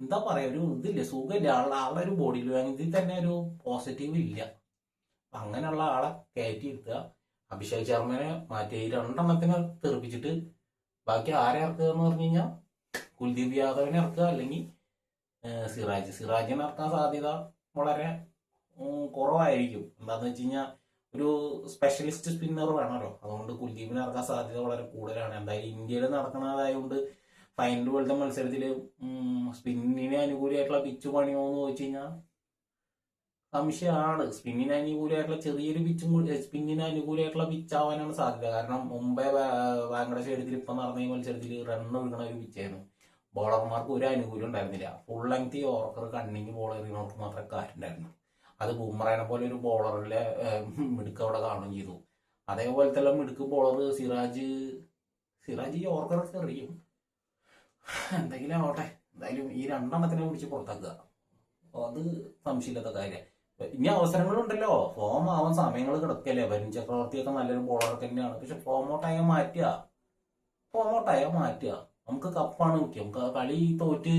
എന്താ പറയാ, ഒരു ഇതില്ല, സുഖമില്ല. ആളുടെ ഒരു ബോഡി ലാംഗ്വേജിൽ തന്നെ ഒരു പോസിറ്റീവ് ഇല്ല. അങ്ങനെയുള്ള ആളെ കയറ്റി ഇരുത്തുക. അഭിഷേക് ശർമ്മനെ മാറ്റി 2 എണ്ണത്തിനെ തെറിപ്പിച്ചിട്ട് ബാക്കി ആരെ ഇറക്കുക എന്ന് പറഞ്ഞു കഴിഞ്ഞാൽ കുൽദീപ് യാദവിനെ ഇറക്കുക, അല്ലെങ്കിൽ സിറാജിനെ ഇറക്കാൻ സാധ്യത വളരെ കുറവായിരിക്കും. എന്താന്ന് വെച്ച് കഴിഞ്ഞാൽ ഒരു സ്പെഷ്യലിസ്റ്റ് സ്പിന്നർ വേണമല്ലോ. അതുകൊണ്ട് കുൽദീപിനെ ഇറക്കാൻ സാധ്യത വളരെ കൂടുതലാണ്. എന്തായാലും ഇന്ത്യയിൽ നടക്കുന്നതായതുകൊണ്ട് ഫൈനൽ പോലത്തെ മത്സരത്തിൽ സ്പിന്നിന് അനുകൂലമായിട്ടുള്ള പിച്ച് പണിയോ എന്ന് ചോദിച്ചു കഴിഞ്ഞാൽ സംശയമാണ്. സ്പിന്നിന് അനുകൂലമായിട്ടുള്ള ചെറിയൊരു പിച്ചും കൂടി സ്പിന്നിന് അനുകൂലമായിട്ടുള്ള പിച്ചാവാനാണ് സാധ്യത. കാരണം മുംബൈ വാങ്കഡ സ്റ്റേഡിയത്തിൽ ഇപ്പം നടന്ന ഈ മത്സരത്തിൽ റൺ ഒഴുകണ ഒരു പിച്ചായിരുന്നു. ബോളർമാർക്ക് ഒരു അനുകൂലം ഉണ്ടായിരുന്നില്ല. ഫുൾ ലെങ്ത് ഓർക്കർ കണ്ണിങ് ബോൾ എറിയുന്നവർക്ക് മാത്രമേ കാര്യമുണ്ടായിരുന്നു. അത് ബുംറയെ പോലെ ഒരു ബോളറിലെ മിടുക്ക് അവിടെ കാണുകയും ചെയ്തു. അതേപോലത്തെ മിടുക്ക് ബോളർ സിറാജ് ഓർക്കറൊക്കെ എറിയും. എന്തെങ്കിലും ആവട്ടെ, എന്തായാലും ഈ 2 എണ്ണത്തിനെ പിടിച്ച് പുറത്താക്കുക, അത് സംശയമില്ലാത്ത കാര്യം. ഇനി അവസരങ്ങളുണ്ടല്ലോ, ഫോം ആവാൻ സമയങ്ങൾ കിടക്കല്ലേ. വരുൺ ചക്രവർത്തിയൊക്കെ നല്ലൊരു ബോളറൊക്കെ തന്നെയാണ്. പക്ഷെ ഫോമൗട്ടായാൽ മാറ്റുക. നമുക്ക് കപ്പാണ് മുഖ്യം. കളി തോറ്റ്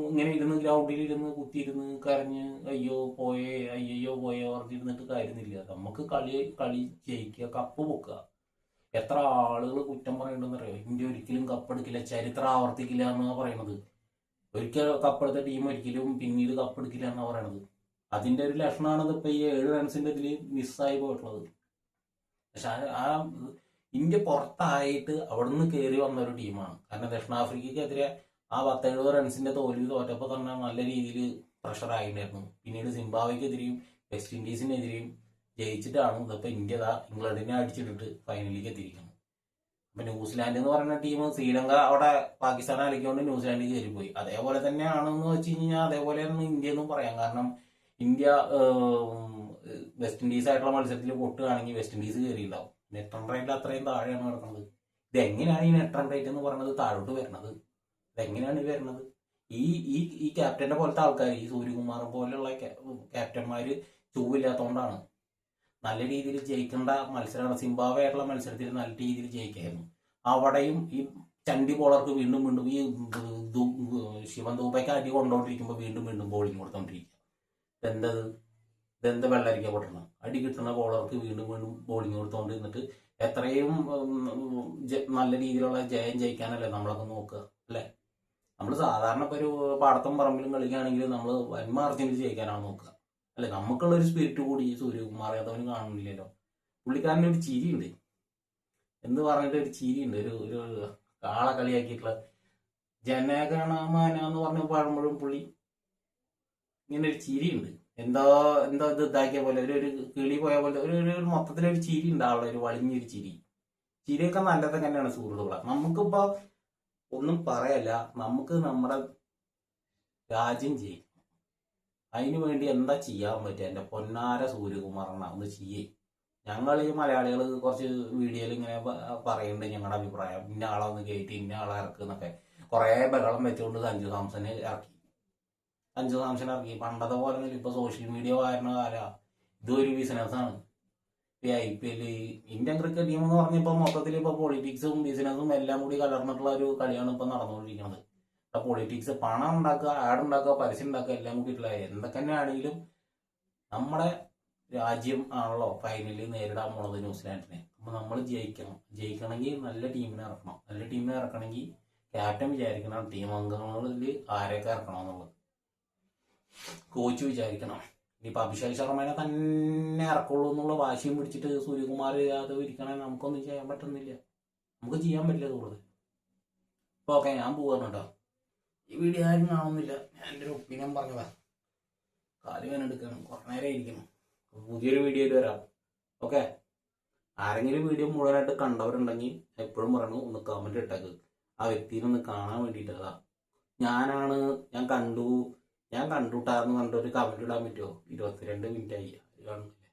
ഇങ്ങനെ ഇരുന്ന് ഗ്രൗണ്ടിൽ ഇരുന്ന് കുത്തിയിരുന്ന് കരഞ്ഞ് അയ്യോ പോയേ പറഞ്ഞിരുന്നിട്ട് കാര്യമില്ല. നമുക്ക് കളി ജയിക്കുക, കപ്പ് പൊക്കുക. എത്ര ആളുകൾ കുറ്റം പറയുന്നുണ്ടെന്ന് അറിയോ? ഇന്ത്യ ഒരിക്കലും കപ്പെടുക്കില്ല, ചരിത്രം ആവർത്തിക്കില്ല എന്നാണ് പറയണത്. ഒരിക്കൽ കപ്പെടുത്ത ടീം ഒരിക്കലും പിന്നീട് കപ്പെടുക്കില്ല എന്നാണ് പറയണത്. അതിന്റെ ഒരു ലക്ഷണമാണ് ഇപ്പൊ ഈ 7 റൺസിന്റെ ഇതിൽ മിസ്സായി പോയിട്ടുള്ളത്. പക്ഷെ ആ ഇന്ത്യ പുറത്തായിട്ട് അവിടുന്ന് കയറി വന്ന ഒരു ടീമാണ്. കാരണം ദക്ഷിണാഫ്രിക്കയ്ക്കെതിരെ ആ 10-70 റൺസിന്റെ തോൽവി തോറ്റപ്പോൾ തന്നെ നല്ല രീതിയിൽ പ്രഷർ ആയിട്ടുണ്ടായിരുന്നു. പിന്നീട് സിംബാബ്വേക്കെതിരെയും വെസ്റ്റ് ഇൻഡീസിനെതിരെയും ജയിച്ചിട്ടാണ് ഇതിപ്പോ ഇന്ത്യ ഇംഗ്ലണ്ടിനെ അടിച്ചിട്ടിട്ട് ഫൈനലിലേക്ക് എത്തിയിരിക്കുന്നത്. അപ്പൊ ന്യൂസിലാൻഡ് എന്ന് പറയുന്ന ടീം ശ്രീലങ്ക അവിടെ പാകിസ്ഥാനെ അലക്കിക്കൊണ്ട് ന്യൂസിലാൻഡ് കയറിപ്പോയി. അതേപോലെ തന്നെയാണെന്ന് വെച്ച് കഴിഞ്ഞാൽ അതേപോലെയാണ് ഇന്ത്യ എന്നും പറയാം. കാരണം ഇന്ത്യ വെസ്റ്റ് ഇൻഡീസ് ആയിട്ടുള്ള മത്സരത്തിൽ പൊട്ടുകയാണെങ്കിൽ വെസ്റ്റ് ഇൻഡീസ് കയറിയിട്ടുണ്ടാവും. നെറ്റ് റൺ റേറ്റിൽ അത്രയും താഴെയാണ് കിടക്കുന്നത്. ഇത് എങ്ങനെയാണ് ഈ നെറ്റ് റൺ റേറ്റ് എന്ന് പറയുന്നത് താഴോട്ട് വരുന്നത്? ഇതെങ്ങനെയാണ് ഈ വരുന്നത്? ഈ ക്യാപ്റ്റന്റെ പോലത്തെ ആൾക്കാർ, ഈ സൂര്യകുമാർ പോലെയുള്ള ക്യാപ്റ്റന്മാര് ചൂവില്ലാത്തതുകൊണ്ടാണ്. നല്ല രീതിയിൽ ജയിക്കേണ്ട മത്സരമാണ്. സിംബാബ്വെ ആയിട്ടുള്ള മത്സരത്തിൽ നല്ല രീതിയിൽ ജയിക്കായിരുന്നു. അവിടെയും ഈ ചണ്ടി ബോളർക്ക് വീണ്ടും ഈ ശിവൻ ദൂബയ്ക്ക് അടി കൊണ്ടോണ്ടിരിക്കുമ്പോൾ വീണ്ടും ബോളിംഗ് കൊടുത്തോണ്ടിരിക്കുക. എന്തത്? ഇതെന്താ വെള്ളരിക്ക പൊട്ടണം. അടി കിട്ടുന്ന ബോളർക്ക് വീണ്ടും വീണ്ടും ബോളിങ് കൊടുത്തോണ്ട് നിന്നിട്ട് എത്രയും നല്ല രീതിയിലുള്ള ജയം ജയിക്കാനല്ലേ നമ്മളൊക്കെ നോക്കുക അല്ലേ. നമ്മൾ സാധാരണ ഇപ്പോൾ ഒരു പാടത്തും പറമ്പിലും കളിക്കുകയാണെങ്കിൽ നമ്മൾ വൻ മാർജിനിൽ ജയിക്കാനാണ് നോക്കുക അല്ലെ. നമുക്കുള്ളൊരു സ്പിരിറ്റ് കൂടി ഈ സൂര്യകുമാർ യാദവിന് കാണുന്നില്ലല്ലോ. പുള്ളിക്കാരൻ്റെ ഒരു ചിരിയുണ്ട്, എന്ന് പറഞ്ഞിട്ട് ഒരു ചിരിയുണ്ട്, ഒരു കാള കളിയാക്കിയിട്ടുള്ള ജനഗണമന എന്ന് പറഞ്ഞ് പാടുമ്പോഴും പുള്ളി ഇങ്ങനെ ഒരു ചിരിയുണ്ട്. എന്തോ എന്തോ ഇത് ഇതാക്കിയ പോലെ ഒരു കിളി പോയ പോലെ ഒരു മൊത്തത്തിലൊരു ചിരി ഉണ്ടാവുള്ള ഒരു വളിഞ്ഞൊരു ചിരിയൊക്കെ നല്ലതൊക്കെ തന്നെയാണ് സുഹൃത്തുക്കളെ. നമുക്കിപ്പോ ഒന്നും പറയല്ല, നമുക്ക് നമ്മുടെ രാജ്യം ചെയ്യും. അതിനു വേണ്ടി എന്താ ചെയ്യാൻ പറ്റുക? എൻ്റെ പൊന്നാര സൂര്യകുമാറണ്ണ ഒന്ന് ചെയ്യേ. ഞങ്ങൾ ഈ മലയാളികൾ കുറച്ച് വീഡിയോയിൽ ഇങ്ങനെ പറയുന്നുണ്ട് ഞങ്ങളുടെ അഭിപ്രായം, ഇന്ന ആളെ ഒന്ന് കയറ്റി ഇന്ന ആളെ ഇറക്കുന്നൊക്കെ. കുറേ ബഹളം വെച്ചുകൊണ്ട് സഞ്ജു സാംസനെ ഇറക്കി. പണ്ടത്തെ പോലെ ഇപ്പൊ സോഷ്യൽ മീഡിയ വാരണ കാലം. ഇതൊരു ബിസിനസ്സാണ്. ഈ IPL ഇന്ത്യൻ ക്രിക്കറ്റ് ടീം എന്ന് പറഞ്ഞപ്പോ മൊത്തത്തിൽ ഇപ്പൊ പൊളിറ്റിക്സും ബിസിനസ്സും എല്ലാം കൂടി കലർന്നിട്ടുള്ള ഒരു കളിയാണ് ഇപ്പൊ നടന്നുകൊണ്ടിരിക്കുന്നത്. ഇപ്പൊ പൊളിറ്റിക്സ്, പണം ഉണ്ടാക്കുക, ആഡ് ഉണ്ടാക്കുക, പരസ്യം ഉണ്ടാക്കുക, എല്ലാം കൂടിയിട്ടുള്ള എന്തൊക്കെ തന്നെ ആണെങ്കിലും നമ്മുടെ രാജ്യം ആണല്ലോ ഫൈനലിൽ നേരിടാൻ പോണത് ന്യൂസിലാൻഡിനെ. അപ്പൊ നമ്മൾ ജയിക്കണമെങ്കിൽ നല്ല ടീമിനെ ഇറക്കണം. നല്ല ടീമിനെ ഇറക്കണമെങ്കിൽ ക്യാപ്റ്റൻ വിചാരിക്കണം ടീം അംഗങ്ങളിൽ ആരെയൊക്കെ ഇറക്കണം എന്നുള്ളത്. കോച്ച് വിചാരിക്കണം. ഇനിയിപ്പോൾ അഭിഷേക് ശർമ്മനെ തന്നെ ഇറക്കുള്ളൂ എന്നുള്ള വാശിയും പിടിച്ചിട്ട് സൂര്യകുമാർ യാദവ് ഇരിക്കണേ നമുക്കൊന്നും ചെയ്യാൻ പറ്റുന്നില്ല. നമുക്ക് ചെയ്യാൻ പറ്റില്ല തോന്നുന്നത്. അപ്പോൾ ഓക്കെ, ഞാൻ പോവാണ് കേട്ടോ. ഈ വീഡിയോ ആരും കാണുന്നില്ല, ഞാൻ എൻ്റെ ഒരു ഒപ്പീനിയൻ പറഞ്ഞതാ. കാല് വേന എടുക്കണം, കുറേ നേരം ഇരിക്കണം. പുതിയൊരു വീഡിയോയിൽ വരാം. ഓക്കെ, ആരെങ്കിലും വീഡിയോ മുഴുവനായിട്ട് കണ്ടവരുണ്ടെങ്കിൽ എപ്പോഴും പറയണു ഒന്ന് കമൻറ്റ് ഇട്ടേക്ക്. ആ വ്യക്തിനെ ഒന്ന് കാണാൻ വേണ്ടിയിട്ടതാ. ഞാൻ കണ്ടുട്ടാന്ന് പറഞ്ഞിട്ട് ഒരു കമൻറ്റ് ഇടാൻ പറ്റുമോ? 22 മിനിറ്റായി കാണുന്നില്ല.